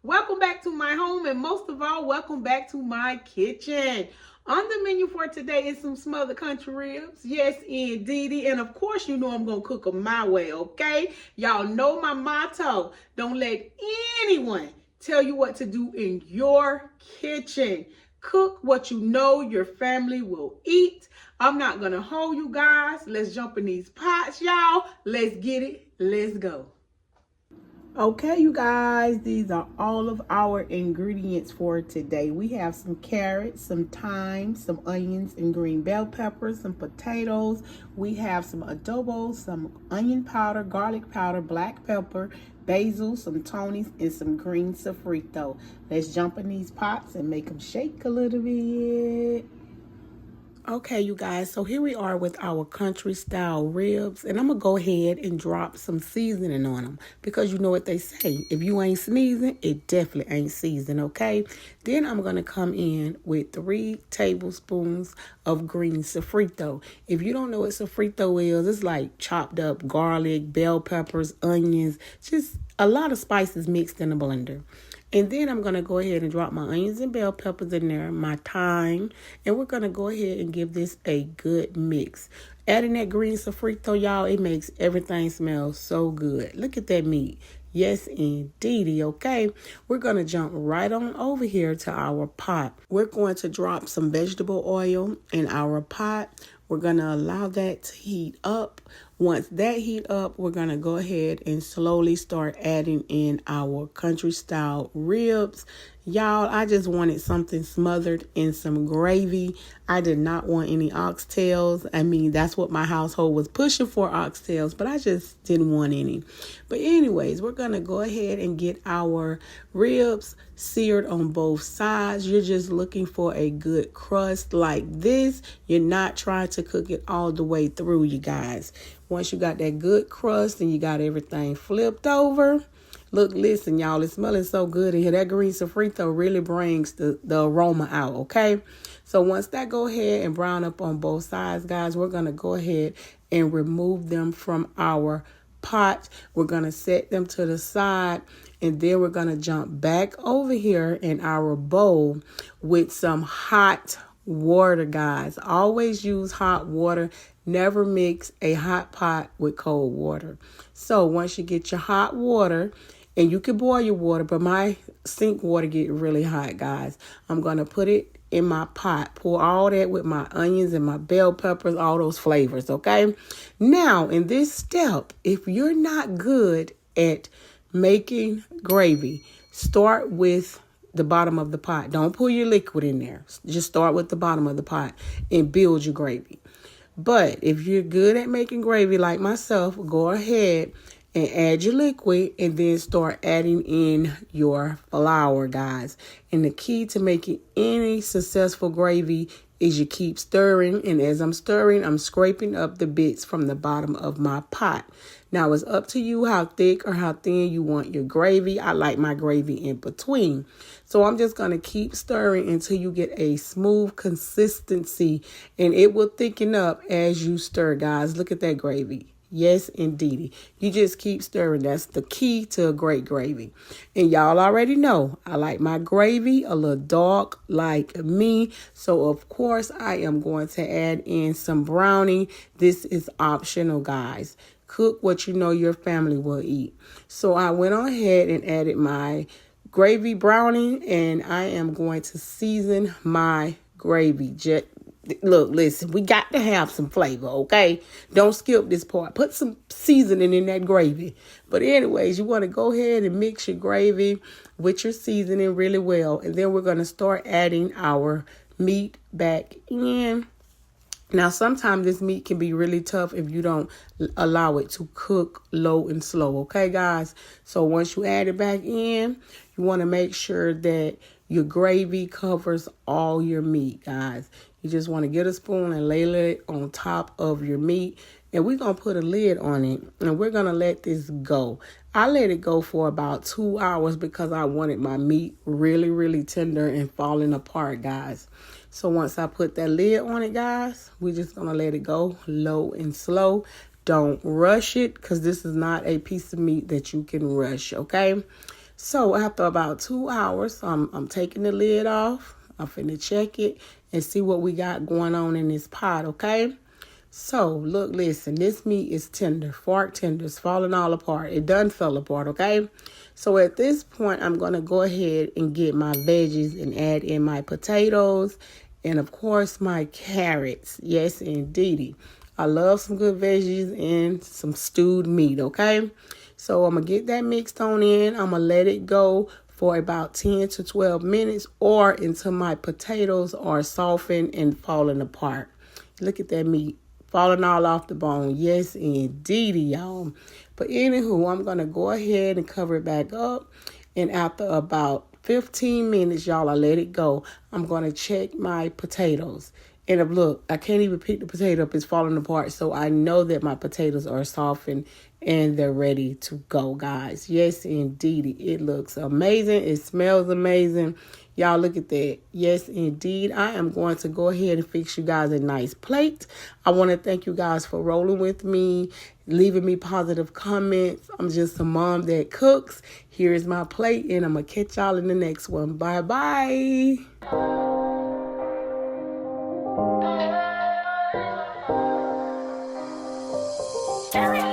welcome back to my home, and most of all, welcome back to my kitchen. On the menu for today is some smothered country ribs. Yes, indeedy. And of course, you know I'm going to cook them my way, okay? Y'all know my motto. Don't let anyone tell you what to do in your kitchen. Cook what you know your family will eat. I'm not going to hold you guys. Let's jump in these pots, y'all. Let's get it. Let's go. Okay, you guys, these are all of our ingredients for today. We have some carrots, some thyme, some onions and green bell peppers, some potatoes. We have some adobo, some onion powder, garlic powder, black pepper, basil, some Tony's, and some green sofrito. Let's jump in these pots and make them shake a little bit. Okay, you guys, so here we are with our country style ribs, and I'm going to go ahead and drop some seasoning on them because you know what they say. If you ain't sneezing, it definitely ain't seasoned, okay? Then I'm going to come in with 3 tablespoons of green sofrito. If you don't know what sofrito is, it's like chopped up garlic, bell peppers, onions, just a lot of spices mixed in a blender. And then I'm going to go ahead and drop my onions and bell peppers in there, my thyme, and we're going to go ahead and give this a good mix. Adding that green sofrito, y'all, it makes everything smell so good. Look at that meat. Yes, indeedy, okay? We're going to jump right on over here to our pot. We're going to drop some vegetable oil in our pot. We're going to allow that to heat up. Once that heat up, we're going to go ahead and slowly start adding in our country style ribs. Y'all, I just wanted something smothered in some gravy. I did not want any oxtails. I mean, that's what my household was pushing for, oxtails, but I just didn't want any. But anyways, we're going to go ahead and get our ribs seared on both sides. You're just looking for a good crust like this. You're not trying to cook it all the way through, you guys. Once you got that good crust and you got everything flipped over, look, listen, y'all, it's smelling so good in here. That green sofrito really brings the aroma out, okay? So once that go ahead and brown up on both sides, guys, we're going to go ahead and remove them from our pot. We're going to set them to the side, and then we're going to jump back over here in our bowl with some hot water, guys. Always use hot water. Never mix a hot pot with cold water. So once you get your hot water, and you can boil your water, but my sink water get really hot, guys. I'm going to put it in my pot. Pour all that with my onions and my bell peppers, all those flavors, okay? Now, in this step, if you're not good at making gravy, start with the bottom of the pot. Don't put your liquid in there. Just start with the bottom of the pot and build your gravy. But if you're good at making gravy like myself, go ahead and add your liquid and then start adding in your flour, guys. And the key to making any successful gravy is you keep stirring. And as I'm stirring, I'm scraping up the bits from the bottom of my pot. Now, it's up to you how thick or how thin you want your gravy. I like my gravy in between. So I'm just going to keep stirring until you get a smooth consistency. And it will thicken up as you stir, guys. Look at that gravy. Yes, indeedy. You just keep stirring. That's the key to a great gravy. And y'all already know I like my gravy a little dark like me. So, of course, I am going to add in some brownie. This is optional, guys. Cook what you know your family will eat. So I went on ahead and added my gravy brownie, and I am going to season my gravy. Look, listen, we got to have some flavor, okay? Don't skip this part. Put some seasoning in that gravy. But anyways, you want to go ahead and mix your gravy with your seasoning really well. And then we're going to start adding our meat back in. Now, sometimes this meat can be really tough if you don't allow it to cook low and slow, okay, guys? So once you add it back in, you want to make sure that your gravy covers all your meat, guys. You just want to get a spoon and lay it on top of your meat. And we're going to put a lid on it, and we're going to let this go. I let it go for about 2 hours because I wanted my meat really, really tender and falling apart, guys. So once I put that lid on it, guys, we're just going to let it go low and slow. Don't rush it because this is not a piece of meat that you can rush, okay? So after about 2 hours, I'm taking the lid off. I'm finna check it and see what we got going on in this pot, okay? So, look, listen, this meat is tender, fork tenders, falling all apart. It done fell apart, okay? So at this point, I'm going to go ahead and get my veggies and add in my potatoes and, of course, my carrots. Yes, indeedy. I love some good veggies and some stewed meat, okay? So I'm going to get that mixed on in. I'm going to let it go for about 10 to 12 minutes or until my potatoes are softened and falling apart. Look at that meat falling all off the bone. Yes, indeedy, y'all. But anywho, I'm going to go ahead and cover it back up. And after about 15 minutes, y'all, I let it go. I'm going to check my potatoes. And look, I can't even pick the potato up. It's falling apart. So I know that my potatoes are softened and they're ready to go, guys. Yes, indeed. It looks amazing. It smells amazing. Y'all, look at that. Yes, indeed. I am going to go ahead and fix you guys a nice plate. I want to thank you guys for rolling with me, leaving me positive comments. I'm just a mom that cooks. Here's my plate, and I'm going to catch y'all in the next one. Bye-bye. Area.